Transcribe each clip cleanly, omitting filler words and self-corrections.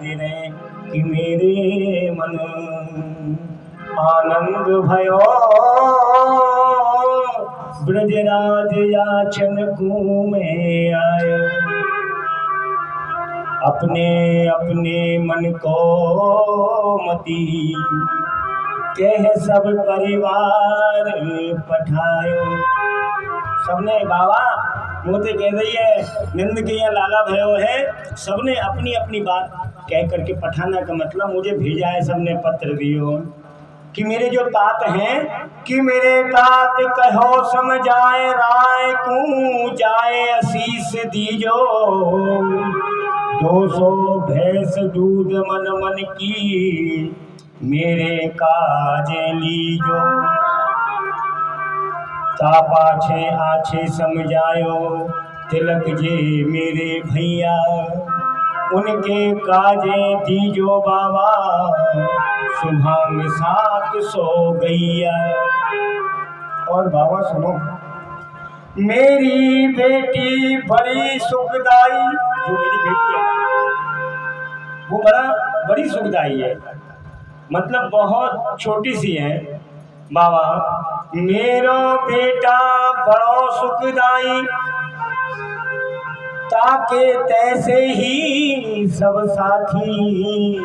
दे रहे हैं कि मेरे मन आनंद भयो ब्रजराज याचन को में आए। अपने अपने मन को मती कह सब परिवार पठायो। सबने बाबा मोते कह रही है निंद के यहाँ लाला भयो है। सबने अपनी अपनी बात कह करके पठाना का मतलब मुझे भेजा है। सबने पत्र दियो कि मेरे जो तात हैं कि मेरे तात कहो समझाए राय को जाए आशीष दीजो। 200 भैंस दूध मन मन की मेरे काज लीजो। तापाछे आछे समझायो तिलक जे मेरे भैया उनके काजे दीजो बाबा सुबह 700 गैया। और बाबा सुनो मेरी बेटी बड़ी सुखदाई। जो मेरी बेटी है वो बड़ी सुखदाई है, मतलब बहुत छोटी सी है। बाबा मेरो बेटा बड़ो सुखदाई ताके तैसे ही सब साथी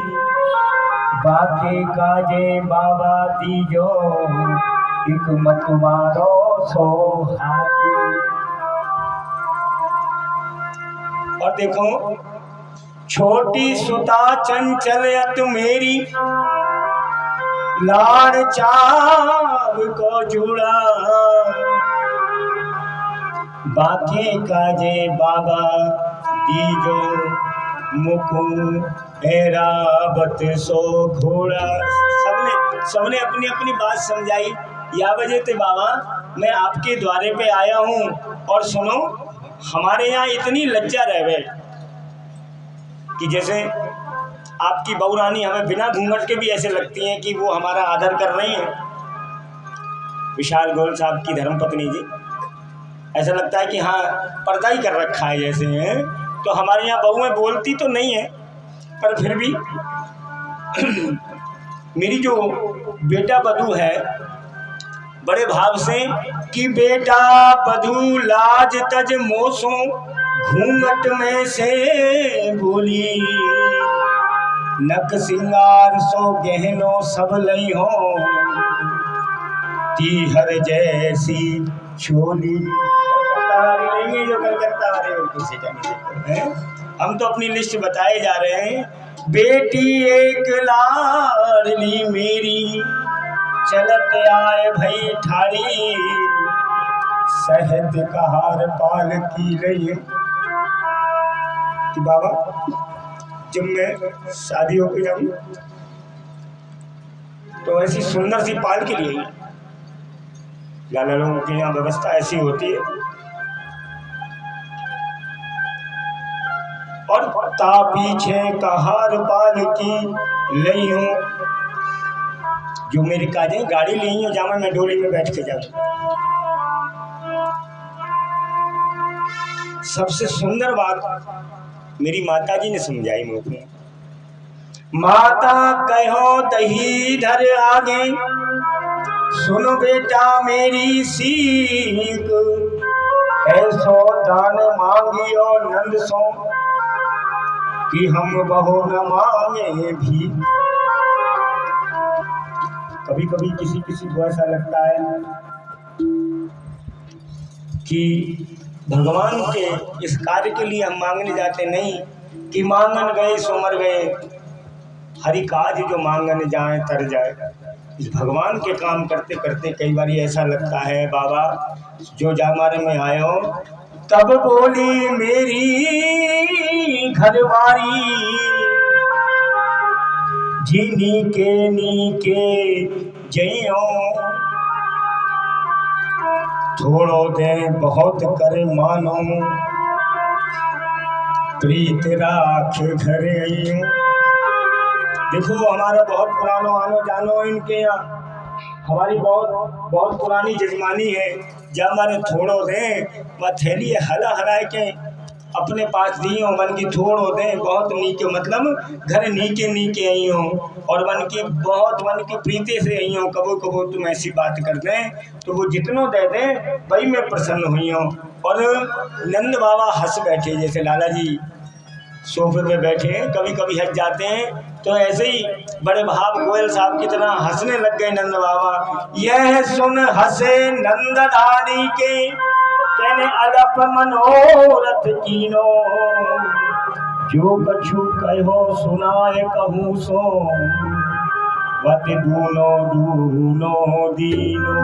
बाके काजे बाबा दीजो एक मतवारो सो हाथी। और देखो छोटी सुता चंचलयत मेरी लाड़ चाव को जुड़ा बाकी काजे बाबा दीजो मुकु एरावत सो घोड़ा। सबने अपनी अपनी बात समझाई। या वजह थे बाबा मैं आपके द्वारे पे आया हूँ। और सुनो हमारे यहाँ इतनी लज्जा रहे कि जैसे आपकी बहू रानी हमें बिना घूंघट के भी ऐसे लगती हैं कि वो हमारा आदर कर रही हैं। विशाल गोयल साहब की धर्मपत्नी जी, ऐसा लगता है कि हाँ पर्दा ही कर रखा है जैसे हैं। तो हमारे यहाँ बहुएं बोलती तो नहीं है पर फिर भी मेरी जो बेटा बधू है बड़े भाव से कि बेटा बधू लाज तज मोसों घूंघट में से बोली नक सिंगार सो गहनो सब लई हो तीहर जैसी छोली। लेंगे जो कलकत्ता वाले किसी का नहीं है। हम तो अपनी लिस्ट बताए जा रहे हैं। बेटी एक लाडली मेरी चलत आए भई ठाड़ी सहत कहार पाल की रही। कि बाबा जब मैं शादी होकर जाऊँ तो ऐसी सुंदर सी पाल के लिए लाला लोगों के यहाँ व्यवस्था ऐसी होती है। और ता पीछे कहार पाल की लई हूँ जो मेरी काजें गाड़ी ली हूँ जहाँ मैं डोली में बैठ के जाऊँ। सबसे सुंदर बात मेरी माता जी ने समझाई मुझे। माता कहो दही धर आगे सुनो बेटा मेरी सीख ऐसो दान मांगियो नंद सो कि हम बहु न मांगे भी। कभी कभी किसी को ऐसा लगता है कि भगवान के इस कार्य के लिए हम मांगने जाते नहीं कि मांगन गए सो मर गए। हरि काज जो मांगन जाए तर जाए। इस भगवान के काम करते करते कई बार ऐसा लगता है बाबा जो हमारे में आयो तब बोली मेरी घरवारी जी नीके जइयो थोड़ो दे बहुत करे मानो प्रीत राख घर आइयो। देखो हमारा बहुत पुरानो आनो जानो इनके यहाँ हमारी बहुत पुरानी जजमानी है। जब हमारे थोड़ो दे वह थैली हला हलाए के अपने पास दियो मन की थोड़ हो दे बहुत नीके मतलब घर नीके नीके आई हो और मन की बहुत मन की प्रीति से आई हो कबो कबो तुम ऐसी बात कर दें तो वो जितनो दे दे वही मैं प्रसन्न हुई हूँ। और नंद बाबा हंस बैठे जैसे लाला जी सोफे पे बैठे हैं कभी कभी हंस जाते हैं तो ऐसे ही बड़े भाव गोयल साहब की तरह हंसने लग गए नंद बाबा। यह सुन हंसे नंदधारी के कहने अलप मनोरथ कीनो जो कछु कहो सुनाए कहूँ सो वत दूनो दूनो दीनो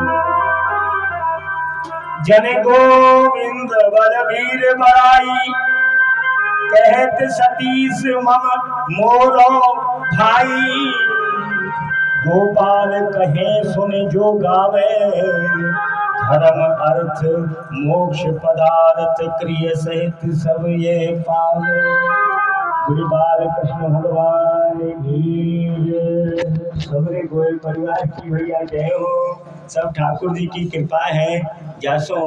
जन गोविंद बलबीर बड़ाई कहत सतीश मम मोरो भाई गोपाल कहे सुन जो गावे धर्म अर्थ मोक्ष पदार्थ क्रिय सहित सब ये पावे। गुरु बाल कृष्ण भगवान की जय। सबरे गोयल परिवार की भैया जय हो। सब ठाकुर जी की कृपा है जैसो